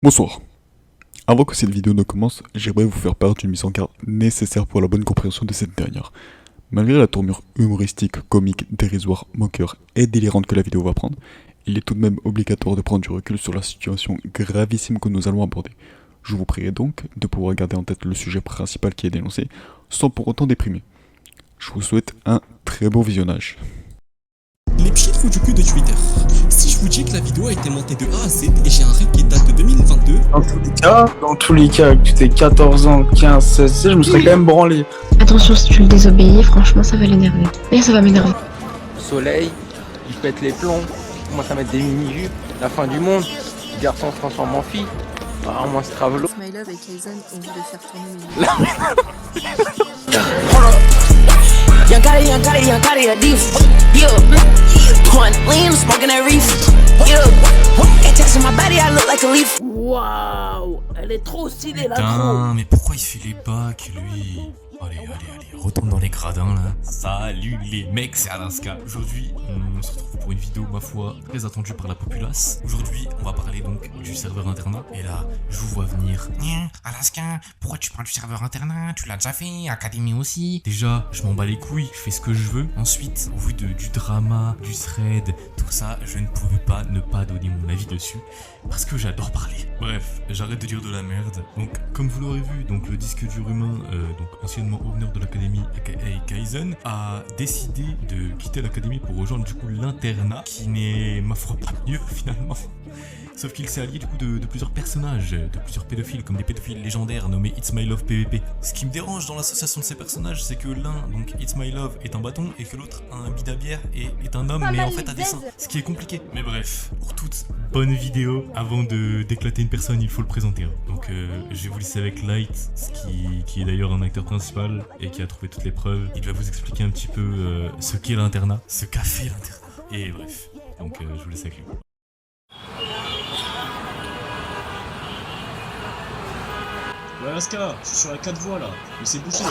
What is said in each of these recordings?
Bonsoir. Avant que cette vidéo ne commence, j'aimerais vous faire part d'une mise en garde nécessaire pour la bonne compréhension de cette dernière. Malgré la tournure humoristique, comique, dérisoire, moqueur et délirante que la vidéo va prendre, il est tout de même obligatoire de prendre du recul sur la situation gravissime que nous allons aborder. Je vous prierai donc de pouvoir garder en tête le sujet principal qui est dénoncé, sans pour autant déprimer. Je vous souhaite un très bon visionnage. Les petits trous du cul de Twitter. Si je vous dis que la vidéo a été montée de A à Z et j'ai un rêve qui date de 2022. Dans tous les cas, que tu aies 14 ans, 15, 16, 17, je me serais quand même branlé. Attention, si tu le désobéis, franchement, ça va l'énerver. Mais ça va m'énerver. Soleil, il pète les plombs, il commence à mettre des mini-jupes, la fin du monde, le garçon se transforme en fille. Ah, moi, ce travelo. My Love et Kaizen ont envie de faire tourner mes Young Gotti, a diva. Yeah. Point lean, smoking that reef. Yeah. Ain't touching my body, I look like a leaf. Waouh, elle est trop stylée la Putain, mais pourquoi il fait les bacs lui? Allez, retourne dans les gradins là. Salut les mecs, c'est Alaska. Aujourd'hui, on se retrouve pour une vidéo, ma foi, très attendue par la populace. Aujourd'hui, on va parler donc du serveur internat. Et là, je vous vois venir. Alaska, pourquoi tu parles du serveur internat? Tu l'as déjà fait, Académie aussi. Déjà, je m'en bats les couilles, je fais ce que je veux. Ensuite, au vu du drama, du thread, tout ça, je ne pouvais pas ne pas donner mon avis dessus. Parce que j'adore parler. Bref, j'arrête de dire de la merde. Donc, comme vous l'aurez vu, donc le disque dur humain, donc anciennement owner de l'académie, aka Kaizen, a décidé de quitter l'académie pour rejoindre du coup l'internat, qui n'est, ma foi, pas mieux finalement. Sauf qu'il s'est allié du coup de plusieurs personnages, de plusieurs pédophiles, comme des pédophiles légendaires nommés It's My Love PVP. Ce qui me dérange dans l'association de ces personnages, c'est que l'un, donc It's My Love, est un bâton, et que l'autre, un bidabière, et est un homme, mais en fait a des seins. Ce qui est compliqué. Mais bref, pour toute bonne vidéo, avant d'éclater une personne, il faut le présenter. Donc je vais vous laisser avec Light, qui est d'ailleurs un acteur principal, et qui a trouvé toutes les preuves. Il va vous expliquer un petit peu ce qu'est l'internat, ce qu'a fait l'internat. Et bref, donc je vous laisse avec lui. Ouais, Alaska, je suis sur la 4 voies là, mais c'est bouché là,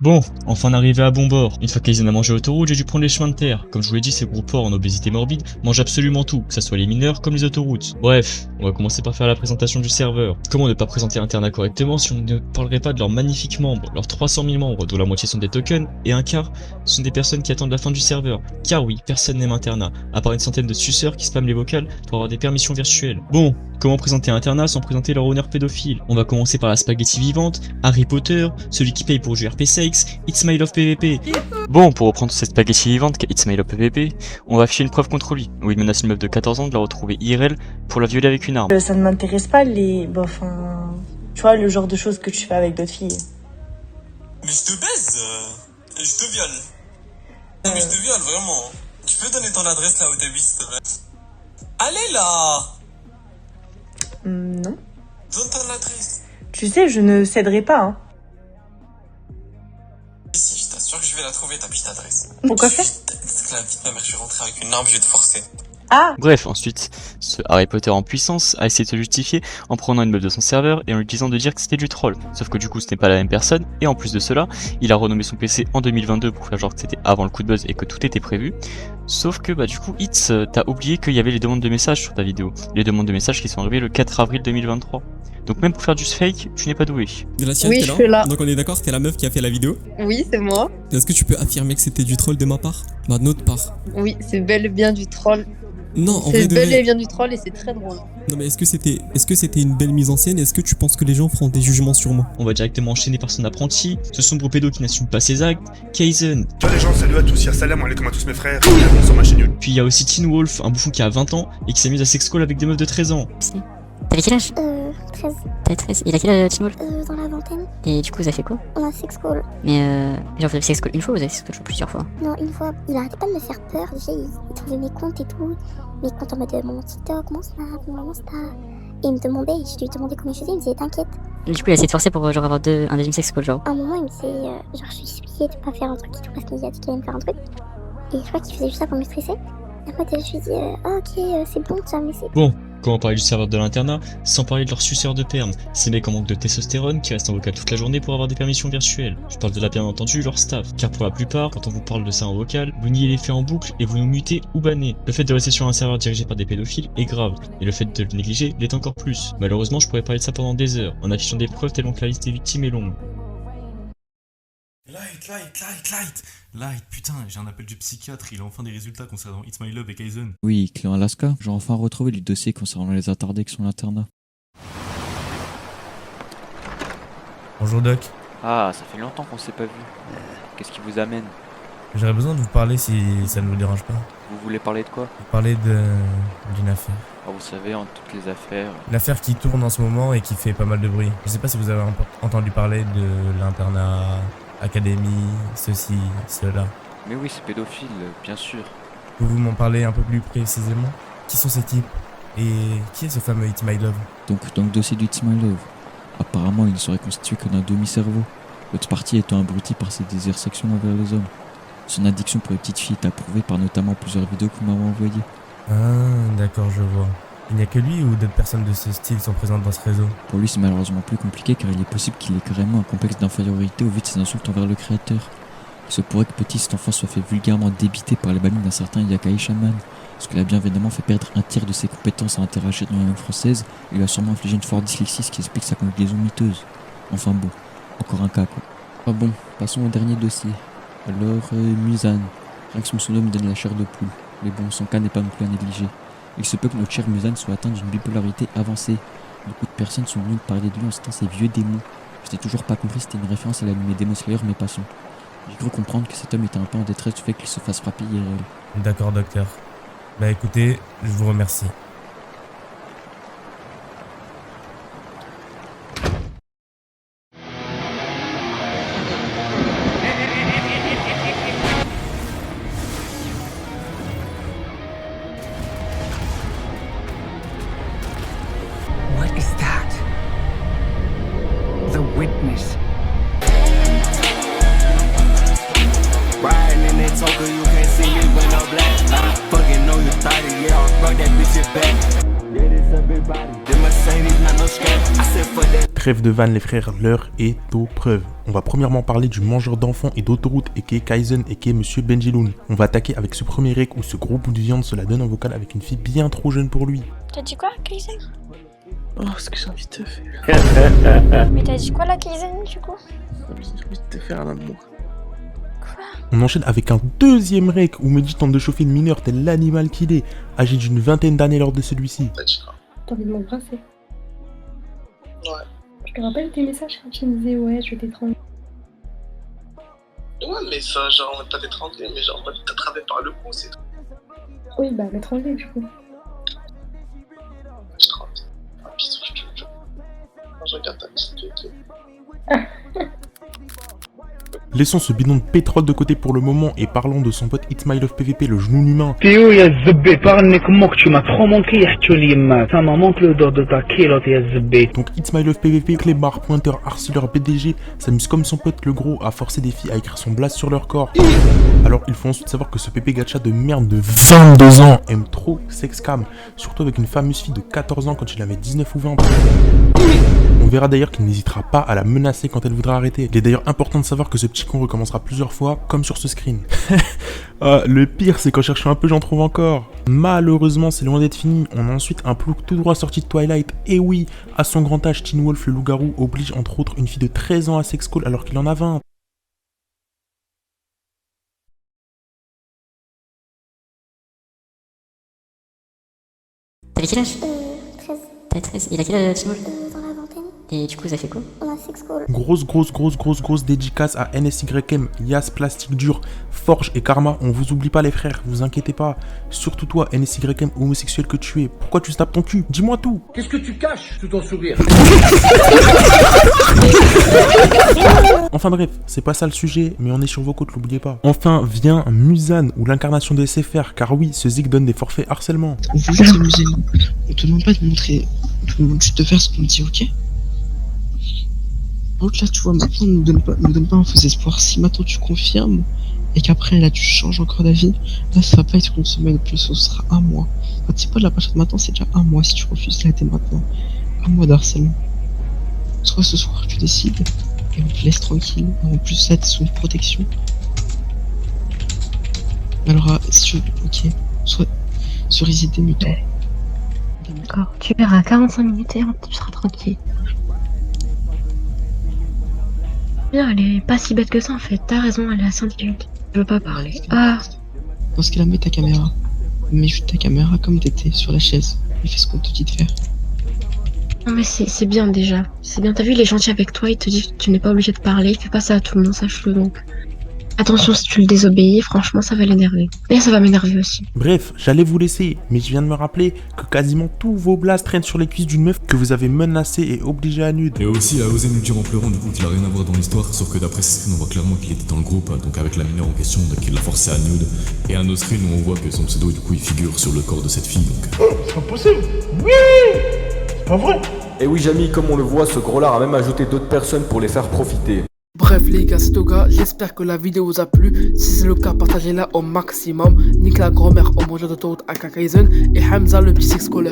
Bon, enfin arrivé à bon bord. Une fois Kaizen a mangé l'autoroute, j'ai dû prendre les chemins de terre. Comme je vous l'ai dit, ces gros porcs en obésité morbide mangent absolument tout, que ça soit les mineurs comme les autoroutes. Bref, on va commencer par faire la présentation du serveur. Comment ne pas présenter l'internat correctement si on ne parlerait pas de leurs magnifiques membres, leurs 300 000 membres, dont la moitié sont des tokens, et un quart sont des personnes qui attendent la fin du serveur. Car oui, personne n'aime internat, à part une centaine de suceurs qui spamment les vocales pour avoir des permissions virtuelles. Bon, comment présenter internat sans présenter leur honneur pédophile? On va commencer par la spaghetti vivante, Harry Potter, celui qui paye pour jouer RP6, It's My Love PVP. Bon, pour reprendre cette spaghetti vivante qu'est It's My Love PVP, on va afficher une preuve contre lui, où il menace une meuf de 14 ans de la retrouver IRL pour la violer avec une arme. Ça ne m'intéresse pas les... Bon, enfin... Tu vois, le genre de choses que tu fais avec d'autres filles. Mais je te baise et je te viole. Non mais je te viole vraiment. Tu peux donner ton adresse là au début s'il te plaît? Allez là. Non. Donne ton adresse. Tu sais, je ne céderai pas, hein. Si, je t'assure que je vais la trouver ta petite adresse. Pourquoi faire? C'est que la petite ma mère, je vais rentrer avec une arme, je vais te forcer. Ah! Bref, ensuite, ce Harry Potter en puissance a essayé de se justifier en prenant une meuf de son serveur et en lui disant de dire que c'était du troll. Sauf que du coup ce n'est pas la même personne, et en plus de cela, il a renommé son PC en 2022 pour faire genre que c'était avant le coup de buzz et que tout était prévu. Sauf que bah du coup Hitz, t'as oublié qu'il y avait les demandes de messages sur ta vidéo. Les demandes de messages qui sont arrivées le 4 avril 2023. Donc même pour faire du fake, tu n'es pas doué. Glacial, Oui, t'es je suis là. Donc on est d'accord, c'était la meuf qui a fait la vidéo. Oui, c'est moi. Est-ce que tu peux affirmer que c'était du troll de ma part? Bah de notre part. Oui, c'est bel et bien du troll. Non, en C'est vrai de bel et vrai. bien du troll et c'est très drôle. Non mais est-ce que c'était une belle mise en scène? Est-ce que tu penses que les gens feront des jugements sur moi? On va directement enchaîner par son apprenti, ce sombre pédo qui n'assume pas ses actes, Kaizen. Ciao les gens, salut à tous, y'a Salam, alaikum à tous mes frères, bienvenue sur ma chaîne YouTube. Puis il y a aussi Teen Wolf, un bouffon qui a 20 ans et qui s'amuse à sexcall avec des meufs de 13 ans. T'avais quel âge? 13. T'avais 13. Il a quel âge, Teen Wolf? Dans la vingtaine. Et du coup, vous avez fait quoi? On a sex call. Mais genre, vous avez sex call une fois ou vous avez sex call plusieurs fois? Non, une fois. Il arrêtait pas de me faire peur. Déjà, il trouvait mes comptes et tout. Mes comptes en mode mon TikTok, mon Snap, mon Insta. Et il me demandait, je lui demandais comment je faisais, il me disait t'inquiète. Du coup, il a essayé de forcer pour genre avoir un deuxième sex call, genre. À un moment, il me disait, genre, je suis suppliée de pas faire un truc et tout parce qu'il a dit qu'il allait me faire un truc. Et je crois qu'il faisait juste ça pour me stresser. Et après, je lui ai dit, ok, c'est bon, tu vas me laisser. Bon, Comment parler du serveur de l'internat sans parler de leurs suceurs de permes, ces mecs en manque de testostérone qui restent en vocal toute la journée pour avoir des permissions virtuelles. Je parle de là bien entendu leur staff, car pour la plupart, quand on vous parle de ça en vocal, vous niez les faits en boucle et vous nous mutez ou bannez. Le fait de rester sur un serveur dirigé par des pédophiles est grave, et le fait de le négliger l'est encore plus. Malheureusement, je pourrais parler de ça pendant des heures, en affichant des preuves tellement que la liste des victimes est longue. Light, putain, j'ai un appel du psychiatre, il a enfin des résultats concernant It's My Love et Kaizen. Oui, Clément Alaska, j'ai enfin retrouvé le dossier concernant les attardés qui sont l'internat. Bonjour Doc. Ah, ça fait longtemps qu'on s'est pas vu. Qu'est-ce qui vous amène? J'aurais besoin de vous parler si ça ne vous dérange pas. Vous voulez parler de quoi? Vous parlez d'une affaire. Ah, vous savez, en toutes les affaires... L'affaire qui tourne en ce moment et qui fait pas mal de bruit. Je sais pas si vous avez entendu parler de l'internat... Académie, ceci, cela. Mais oui, c'est pédophile, bien sûr. Pouvez-vous m'en parler un peu plus précisément? Qui sont ces types? Et qui est ce fameux It's My Love? Donc dans le dossier du It's My Love, apparemment il ne serait constitué que d'un demi-cerveau, l'autre partie étant abrutie par ses désirs sexuels envers les hommes. Son addiction pour les petites filles est approuvée par notamment plusieurs vidéos que vous m'avez envoyées. Ah, d'accord, je vois. Il n'y a que lui ou d'autres personnes de ce style sont présentes dans ce réseau? Pour lui c'est malheureusement plus compliqué car il est possible qu'il ait carrément un complexe d'infériorité au vu de ses insultes envers le créateur. Il se pourrait que petit cet enfant soit fait vulgairement débiter par les babines d'un certain Yakai Shaman, ce qui l'a bien évidemment fait perdre un tiers de ses compétences à interagir dans la langue française et lui a sûrement infligé une forte dyslexie, ce qui explique sa conjugaison miteuse. Enfin bon, encore un cas quoi. Ah bon, passons au dernier dossier. Alors Musan, rien que son pseudo me donne la chair de poule, mais bon son cas n'est pas non plus à négliger. Il se peut que notre cher Musan soit atteint d'une bipolarité avancée. Beaucoup de personnes sont venues parler de lui en citant ses vieux démons. Je n'ai toujours pas compris si c'était une référence à l'anime Demon Slayer, mais passons. J'ai cru comprendre que cet homme était un peu en détresse du fait qu'il se fasse frapper IRL. D'accord, docteur. Bah écoutez, je vous remercie. What is that? The witness. Riding in that toga, you can't see me with no black. I fucking know you 30, yeah, I'll bring that bitch back. Yeah, this everybody. The Mercedes, not no scam. I said for that. Trêve de vanne les frères, l'heure est aux preuves. On va premièrement parler du mangeur d'enfants et d'autoroute aka Kaizen aka Monsieur Benjiloun. On va attaquer avec ce premier rec où ce gros bout de viande se la donne en vocal avec une fille bien trop jeune pour lui. T'as dit quoi, Kaizen? Oh, ce que j'ai envie de te faire. Mais t'as dit quoi, la Kaizen, du coup? J'ai envie de te faire un amour. On enchaîne avec un deuxième rec où Meiji tente de chauffer une mineure tel l'animal qu'il est, âgé d'une vingtaine d'années lors de celui-ci. T'as envie de m'embrasser? Ouais. Je te rappelle tes messages quand tu me disais ouais, je vais t'étrangler. Ouais, mais ça, genre, pas d'étrangler, mais genre, on va t'attraper par le cou, c'est tout. Oui, bah m'étrangler du coup. Je te rends. Ah, bisous, je te jure. Je regarde ta petite tête. Laissons ce bidon de pétrole de côté pour le moment et parlons de son pote It's My Love PVP, le genou humain. Théo, y'a Zbé, parle-moi que tu m'as trop manqué, Yachtolim. Ça m'a manqué l'odeur de ta kilote, y'a Zbé. Donc It's My Love PVP, clébard, pointeur, harceleur, BDG, s'amuse comme son pote le gros à forcer des filles à écrire son blast sur leur corps. Alors il faut ensuite savoir que ce pépé gacha de merde de 22 ans aime trop sexcam, surtout avec une fameuse fille de 14 ans quand il avait 19 ou 20. On verra d'ailleurs qu'il n'hésitera pas à la menacer quand elle voudra arrêter. Il est d'ailleurs important de savoir que ce petit con recommencera plusieurs fois, comme sur ce screen. Le pire, c'est qu'en cherchant un peu, j'en trouve encore. Malheureusement, c'est loin d'être fini. On a ensuite un plouc tout droit sorti de Twilight. Et oui, à son grand âge, Teen Wolf le loup-garou oblige entre autres une fille de 13 ans à sex call alors qu'il en a 20. T'avais quel âge? 13. T'avais 13. Il a quel âge, Teen Wolf? Dans la vingtaine. Et du coup, ça fait quoi? On a sex call. Grosse dédicace à NSYM, Yas, Plastique Dur, Forge et Karma. On vous oublie pas les frères, vous inquiétez pas. Surtout toi, NSYM homosexuel que tu es. Pourquoi tu se tapes ton cul? Dis-moi tout. Qu'est-ce que tu caches sous ton sourire? Enfin bref, c'est pas ça le sujet, mais on est sur vos côtes, l'oubliez pas. Enfin vient Musan, ou l'incarnation de SFR, car oui, ce zig donne des forfaits harcèlement. On veut juste s'amuser, on te demande pas de montrer, on te demande juste de faire ce qu'on dit, ok? Donc là, tu vois, maintenant, on nous donne pas un faux espoir. Si maintenant tu confirmes, et qu'après là tu changes encore d'avis, là ça va pas être une semaine de plus, ce sera un mois. Enfin, tu sais pas, de la partir de maintenant, c'est déjà un mois si tu refuses là dès maintenant. Un mois d'harcèlement. Soit ce soir tu décides et on te laisse tranquille, en plus là t'es sous une protection. Alors si tu veux, ok, soit cerise idée mutant. D'accord, tu verras 45 minutes et tu seras tranquille. Bien, elle est pas si bête que ça en fait, t'as raison, elle est assez intelligente. Je veux pas parler. Ah. Dans ce cas-là, mets ta caméra. Mets juste ta caméra comme t'étais sur la chaise et fais ce qu'on te dit de faire. Non mais c'est bien déjà. C'est bien, t'as vu, il est gentil avec toi, il te dit que tu n'es pas obligé de parler, il fait pas ça à tout le monde, sache-le donc. Attention, si tu le désobéis, franchement ça va l'énerver. Et ça va m'énerver aussi. Bref, j'allais vous laisser, mais je viens de me rappeler que quasiment tous vos blasts traînent sur les cuisses d'une meuf que vous avez menacée et obligée à nude. Et aussi, il a osé nous dire en pleurant du coup qu'il a rien à voir dans l'histoire, sauf que d'après ces screens, on voit clairement qu'il était dans le groupe, donc avec la mineure en question, donc il l'a forcé à nude. Et un autre screen où on voit que son pseudo, du coup, il figure sur le corps de cette fille, donc... Oh, c'est pas possible. Oui, c'est pas vrai. Et oui, Jamy, comme on le voit, ce gros lard a même ajouté d'autres personnes pour les faire profiter. Bref les gars, c'est Toga, j'espère que la vidéo vous a plu. Si c'est le cas, partagez-la au maximum. Nick la grand-mère au mangeur d'autoroute à Kakaisen et Hamza le petit sex-caller.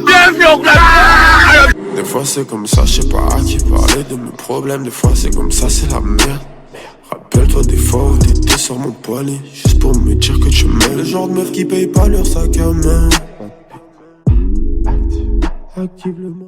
Des fois c'est comme ça, je sais pas à qui parler de mes problèmes. Des fois c'est comme ça, c'est la merde. Rappelle-toi des fois où t'étais sur mon poignet, juste pour me dire que tu m'aimes. Le genre de meuf qui paye pas leur sac à main. Active le mode.